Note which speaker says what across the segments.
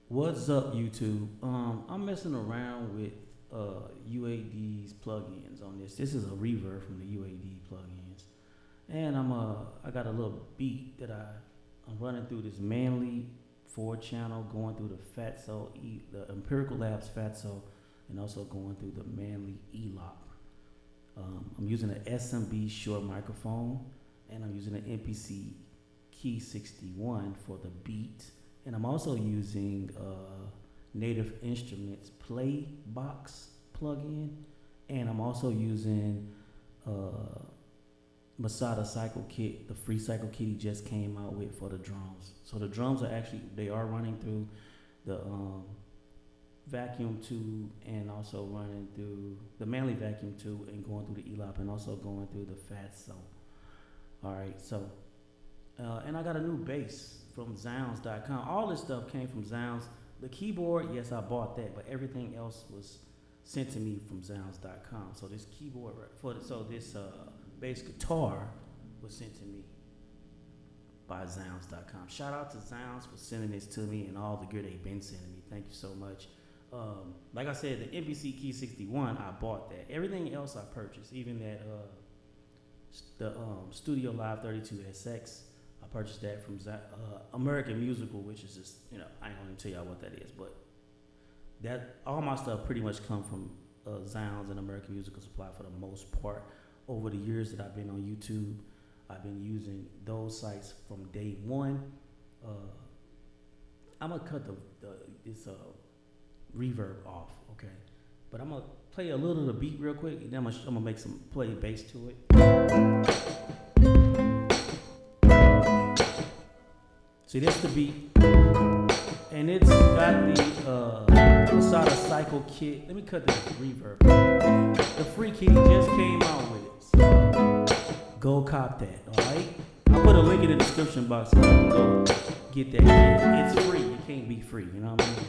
Speaker 1: What's up, YouTube? I'm messing around with UAD's plugins on this. This is a reverb from the UAD plugins, and I got a little beat that I'm running through this Manley 4 channel, going through the Fatso the Empirical Labs Fatso, and also going through the Manley ELOP. I'm using an SMB Shure microphone, and I'm using an MPC Key 61 for the beat. And I'm also using Native Instruments Playbox plugin, and I'm also using Masada Cycle Kit, the free cycle kit he just came out with for the drums. So the drums they are running through the vacuum tube, and also running through the Manley vacuum tube, and going through the ELOP, and also going through the Fatso. All right, so and I got a new bass from zzounds.com. All this stuff came from Zzounds. The keyboard, yes, I bought that, but everything else was sent to me from zzounds.com. So this keyboard this bass guitar was sent to me by zzounds.com. Shout out to Zzounds for sending this to me and all the gear they've been sending me. Thank you so much. Like I said, the MPC Key 61, I bought that. Everything else I purchased, even that the StudioLive 32SX. I purchased that from American Musical, which is just, I ain't gonna tell y'all what that is, but that all my stuff pretty much come from Zzounds and American Musical Supply for the most part. Over the years that I've been on YouTube, I've been using those sites from day one. I'm gonna cut this reverb off, okay? But I'm gonna play a little of the beat real quick, and then I'm gonna make some play bass to it. See, this the beat, and it's got the Masada Cycle Kit. Let me cut this reverb. The free kit just came out with it, so go cop that, all right? I'll put a link in the description box so you can go get that kit. It's free. It can't be free, you know what I mean?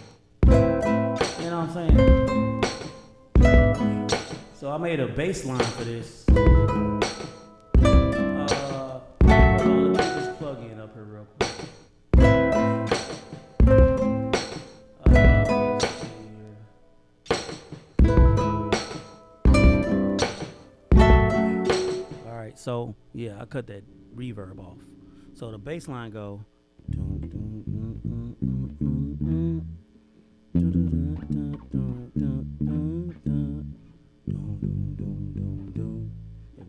Speaker 1: You know what I'm saying? So I made a bass line for this. Hold on, let me get this plug-in up here real quick. So yeah, I cut that reverb off. So the bass line go, and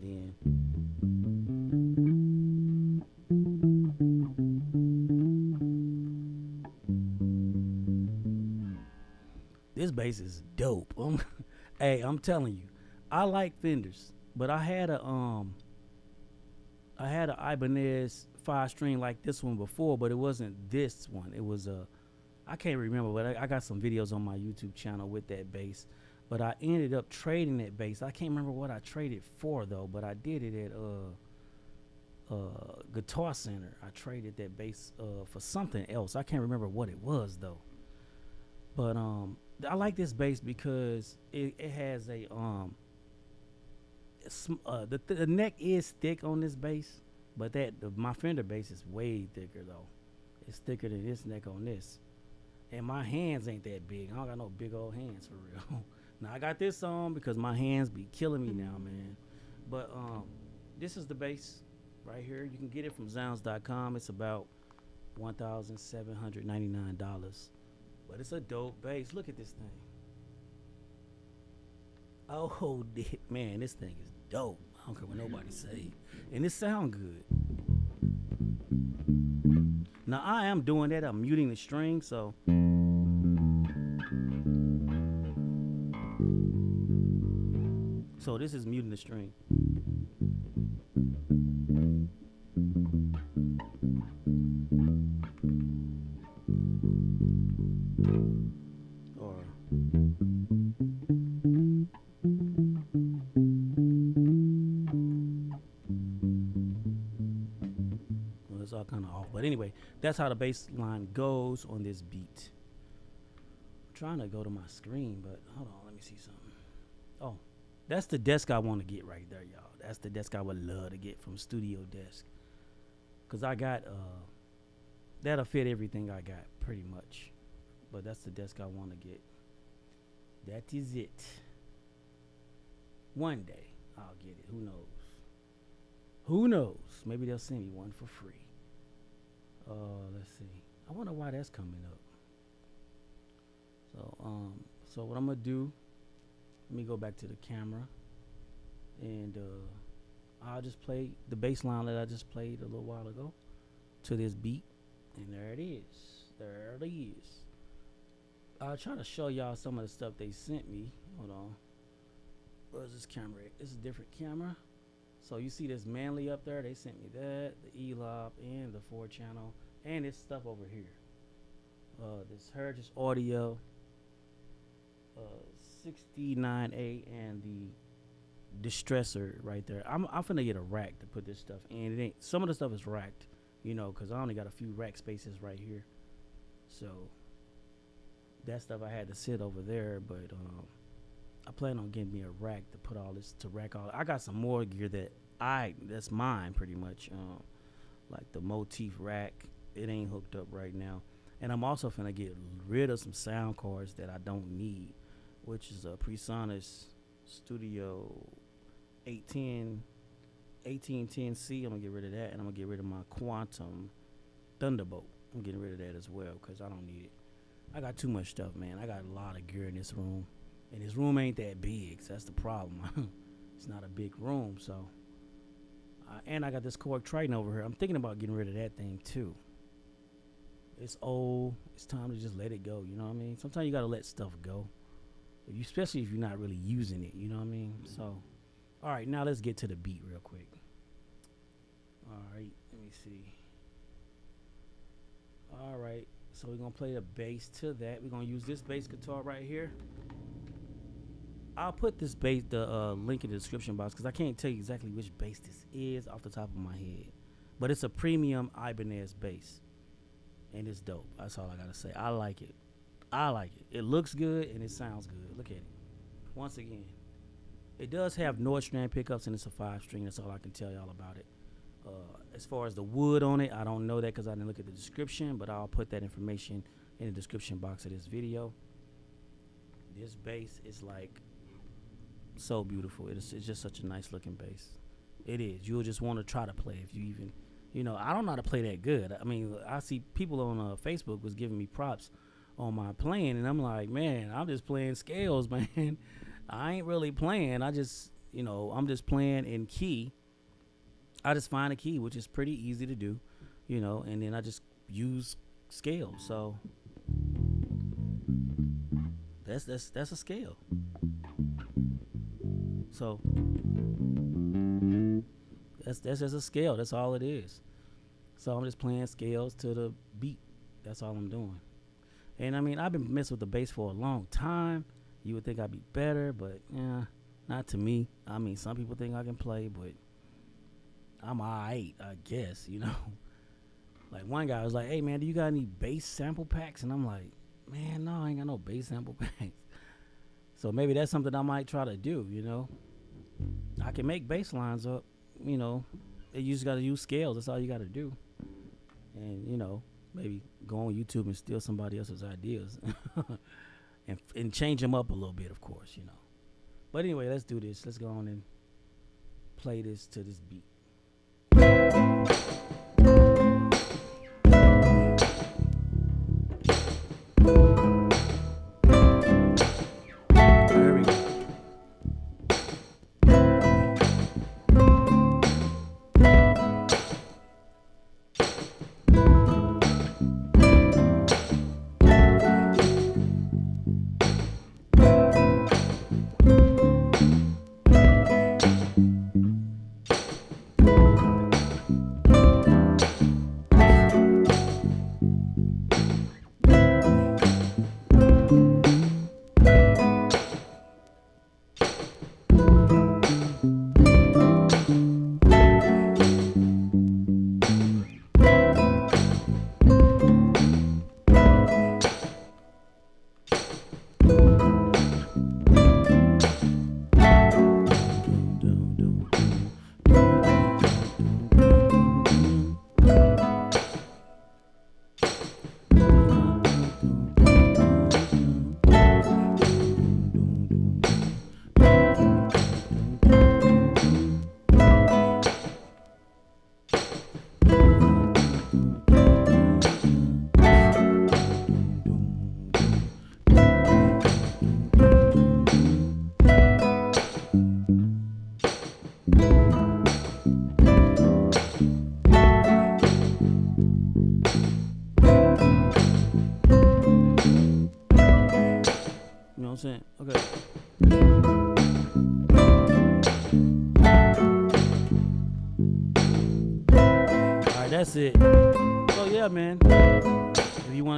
Speaker 1: then this bass is dope. Hey, I'm telling you, I like Fenders, but I had an Ibanez 5-string like this one before, but it wasn't this one. It was I can't remember, but I got some videos on my YouTube channel with that bass. But I ended up trading that bass. I can't remember what I traded for though, but I did it at Guitar Center. I traded that bass for something else. I can't remember what it was though. But I like this bass because it has a the neck is thick on this bass, but my Fender bass is way thicker though. It's thicker than this neck on this, and my hands ain't that big. I don't got no big old hands for real. Now I got this on because my hands be killing me now, man. But this is the bass right here. You can get it from zzounds.com. It's about $1,799, but it's a dope bass. Look at this thing. Oh, man, this thing is dope. I don't care what nobody say. And it sound good. Now, I am doing that. I'm muting the string, so. So this is muting the string. It's all kind of off, but anyway, that's how the bass line goes on this beat. I'm trying to go to my screen, but hold on, let me see something. Oh, that's the desk I want to get right there, y'all. That's the desk I would love to get from Studio Desk, cause I got that'll fit everything I got pretty much. but that's the desk I want to get. That is it. One day I'll get it. Who knows? Who knows? Maybe they'll send me one for free. Let's see. I wonder why that's coming up. So what I'm gonna do? Let me go back to the camera, and I'll just play the bass line that I just played a little while ago to this beat, and there it is. There it is. I'll try to show y'all some of the stuff they sent me. Hold on. Where's this camera? It's a different camera. So you see this Manley up there? They sent me that, the E-Lob, and the 4-channel, and this stuff over here. This Heritage Audio 69A and the distressor right there. I'm finna get a rack to put this stuff in. It ain't, some of the stuff is racked, you know, because I only got a few rack spaces right here. So that stuff I had to sit over there, but I plan on getting me a rack to put all this, to rack all. I got some more gear that's mine pretty much, like the motif rack. It ain't hooked up right now, and I'm also finna get rid of some sound cards that I don't need, which is a PreSonus Studio 1810C. I'm gonna get rid of that, and I'm gonna get rid of my Quantum Thunderbolt. I'm getting rid of that as well because I don't need it. I got too much stuff, man. I got a lot of gear in this room, and this room ain't that big, so that's the problem. It's not a big room, so. And I got this Korg Triton over here. I'm thinking about getting rid of that thing too. It's old. It's time to just let it go. You know what I mean? Sometimes you gotta let stuff go, especially if you're not really using it. You know what I mean? So, all right, now let's get to the beat real quick. All right, let me see. All right, so we're gonna play the bass to that. We're gonna use this bass guitar right here. I'll put this bass, the link in the description box, because I can't tell you exactly which bass this is off the top of my head. But it's a premium Ibanez bass, and it's dope. That's all I gotta say. I like it. I like it. It looks good and it sounds good. Look at it. Once again, it does have Nordstrand pickups, and it's a 5-string. That's all I can tell y'all about it. As far as the wood on it, I don't know that because I didn't look at the description, but I'll put that information in the description box of this video. This bass is like so beautiful. It's just such a nice looking bass. It is. You'll just want to try to play if you even, you know, I don't know how to play that good. I mean, I see people on Facebook was giving me props on my playing, and I'm like, man, I'm just playing scales, man. I ain't really playing. I just, you know, I'm just playing in key. I just find a key, which is pretty easy to do, you know, and then I just use scales. So that's a scale. So that's just a scale. That's all it is. So I'm just playing scales to the beat. That's all I'm doing. And I mean, I've been messing with the bass for a long time. You would think I'd be better, but yeah, not to me. I mean, some people think I can play, but I'm alright, I guess, you know. Like one guy was like, hey man, do you got any bass sample packs? And I'm like, man, no, I ain't got no bass sample packs. So maybe that's something I might try to do, you know. I can make bass lines up, you know. You just got to use scales. That's all you got to do. And, you know, maybe go on YouTube and steal somebody else's ideas. and change them up a little bit, of course, you know. But anyway, let's do this. Let's go on and play this to this beat.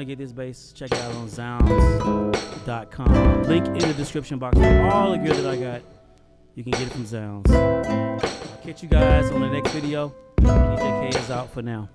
Speaker 1: to get this bass, check it out on zzounds.com. Link in the description box for all the gear that I got. You can get it from Zzounds. I'll catch you guys on the next video. DJ K is out for now.